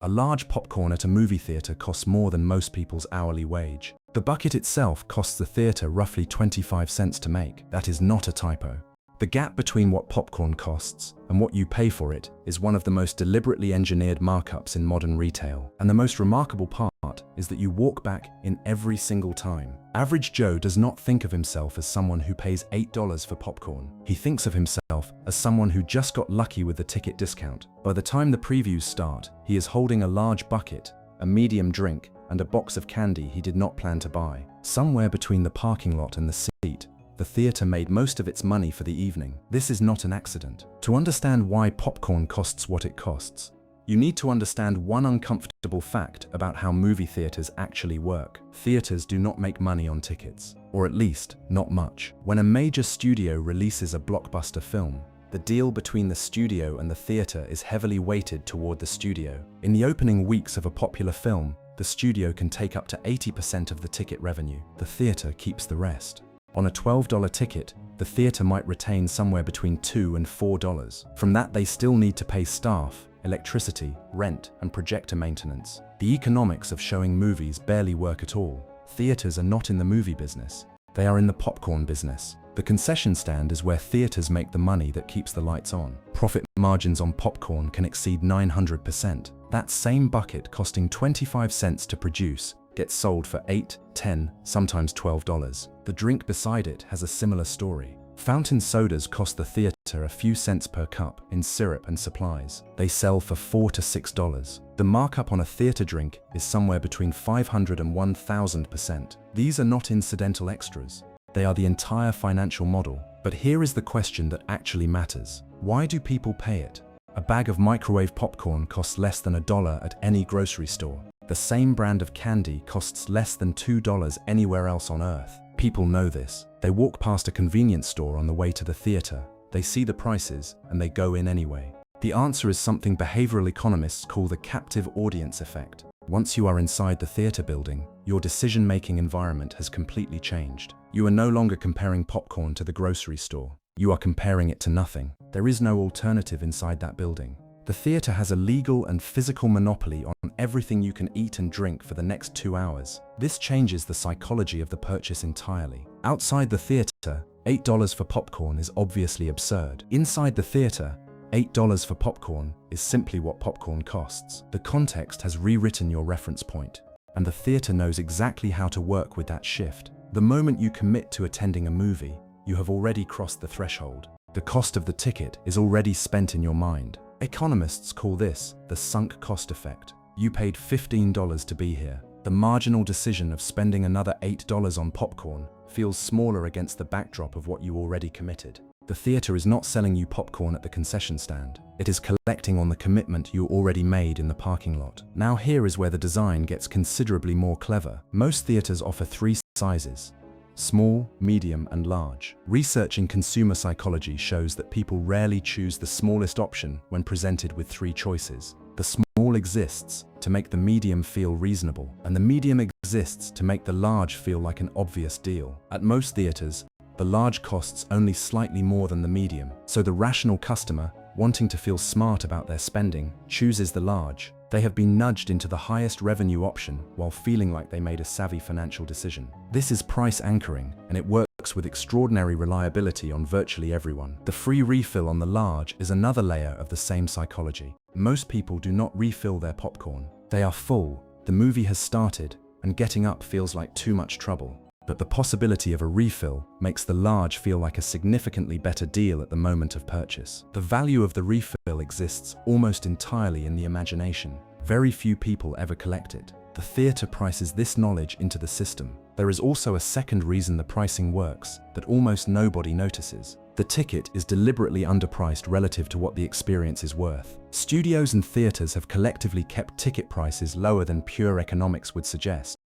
A large popcorn at a movie theater costs more than most people's hourly wage. The bucket itself costs the theater roughly 25 cents to make. That is not a typo. The gap between what popcorn costs and what you pay for it is one of the most deliberately engineered markups in modern retail. And the most remarkable part is that you walk back in every single time. Average Joe does not think of himself as someone who pays $8 for popcorn. He thinks of himself as someone who just got lucky with the ticket discount. By the time the previews start, he is holding a large bucket, a medium drink, and a box of candy he did not plan to buy. Somewhere between the parking lot and the seat, the theater made most of its money for the evening. This is not an accident. To understand why popcorn costs what it costs, you need to understand one uncomfortable fact about how movie theaters actually work. Theaters do not make money on tickets, or at least, not much. When a major studio releases a blockbuster film, the deal between the studio and the theater is heavily weighted toward the studio. In the opening weeks of a popular film, the studio can take up to 80% of the ticket revenue. The theater keeps the rest. On a $12 ticket, the theater might retain somewhere between $2 and $4. From that, they still need to pay staff, electricity, rent, and projector maintenance. The economics of showing movies barely work at all. Theaters are not in the movie business. They are in the popcorn business. The concession stand is where theaters make the money that keeps the lights on. Profit margins on popcorn can exceed 900%. That same bucket costing 25 cents to produce gets sold for $8, $10, sometimes $12. The drink beside it has a similar story. Fountain sodas cost the theater a few cents per cup in syrup and supplies. They sell for $4 to $6. The markup on a theater drink is somewhere between 500 and 1000%. These are not incidental extras. They are the entire financial model. But here is the question that actually matters. Why do people pay it? A bag of microwave popcorn costs less than $1 at any grocery store. The same brand of candy costs less than $2 anywhere else on Earth. People know this. They walk past a convenience store on the way to the theater. They see the prices, and they go in anyway. The answer is something behavioral economists call the captive audience effect. Once you are inside the theater building, your decision-making environment has completely changed. You are no longer comparing popcorn to the grocery store. You are comparing it to nothing. There is no alternative inside that building. The theater has a legal and physical monopoly on everything you can eat and drink for the next 2 hours. This changes the psychology of the purchase entirely. Outside the theater, $8 for popcorn is obviously absurd. Inside the theater, $8 for popcorn is simply what popcorn costs. The context has rewritten your reference point, and the theater knows exactly how to work with that shift. The moment you commit to attending a movie, you have already crossed the threshold. The cost of the ticket is already spent in your mind. Economists call this the sunk cost effect. You paid $15 to be here. The marginal decision of spending another $8 on popcorn feels smaller against the backdrop of what you already committed. The theater is not selling you popcorn at the concession stand. It is collecting on the commitment you already made in the parking lot. Now here is where the design gets considerably more clever. Most theaters offer 3 sizes: small, medium, and large. Research in consumer psychology shows that people rarely choose the smallest option when presented with 3 choices. The small exists to make the medium feel reasonable, and the medium exists to make the large feel like an obvious deal. At most theaters, the large costs only slightly more than the medium, so the rational customer, wanting to feel smart about their spending, chooses the large. They have been nudged into the highest revenue option while feeling like they made a savvy financial decision. This is price anchoring, and it works with extraordinary reliability on virtually everyone. The free refill on the large is another layer of the same psychology. Most people do not refill their popcorn. They are full, the movie has started, and getting up feels like too much trouble. But the possibility of a refill makes the large feel like a significantly better deal at the moment of purchase. The value of the refill exists almost entirely in the imagination. Very few people ever collect it. The theater prices this knowledge into the system. There is also a second reason the pricing works that almost nobody notices. The ticket is deliberately underpriced relative to what the experience is worth. Studios and theaters have collectively kept ticket prices lower than pure economics would suggest.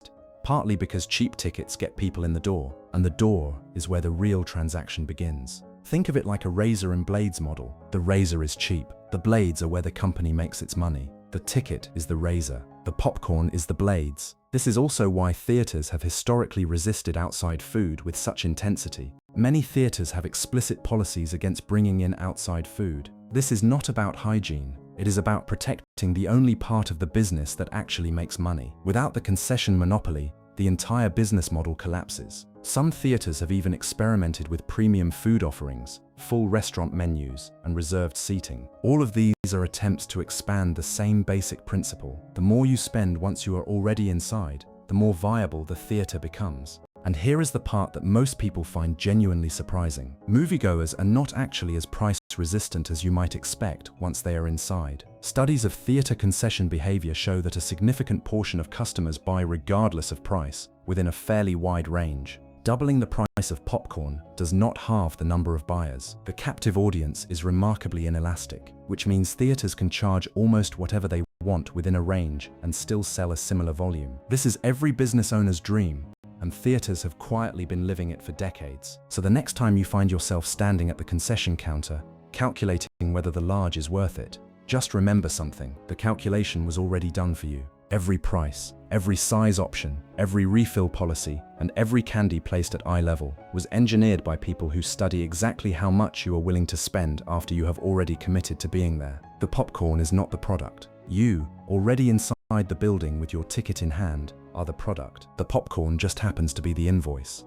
Partly because cheap tickets get people in the door, and the door is where the real transaction begins. Think of it like a razor and blades model. The razor is cheap. The blades are where the company makes its money. The ticket is the razor. The popcorn is the blades. This is also why theaters have historically resisted outside food with such intensity. Many theaters have explicit policies against bringing in outside food. This is not about hygiene. It is about protecting the only part of the business that actually makes money. Without the concession monopoly, the entire business model collapses. Some theaters have even experimented with premium food offerings, full restaurant menus, and reserved seating. All of these are attempts to expand the same basic principle. The more you spend once you are already inside, the more viable the theater becomes. And here is the part that most people find genuinely surprising. Moviegoers are not actually as price-resistant as you might expect once they are inside. Studies of theater concession behavior show that a significant portion of customers buy regardless of price, within a fairly wide range. Doubling the price of popcorn does not halve the number of buyers. The captive audience is remarkably inelastic, which means theaters can charge almost whatever they want within a range and still sell a similar volume. This is every business owner's dream, and theaters have quietly been living it for decades. So the next time you find yourself standing at the concession counter, calculating whether the large is worth it, just remember something: the calculation was already done for you. Every price, every size option, every refill policy, and every candy placed at eye level was engineered by people who study exactly how much you are willing to spend after you have already committed to being there. The popcorn is not the product. You, already inside the building with your ticket in hand, are the product. The popcorn just happens to be the invoice.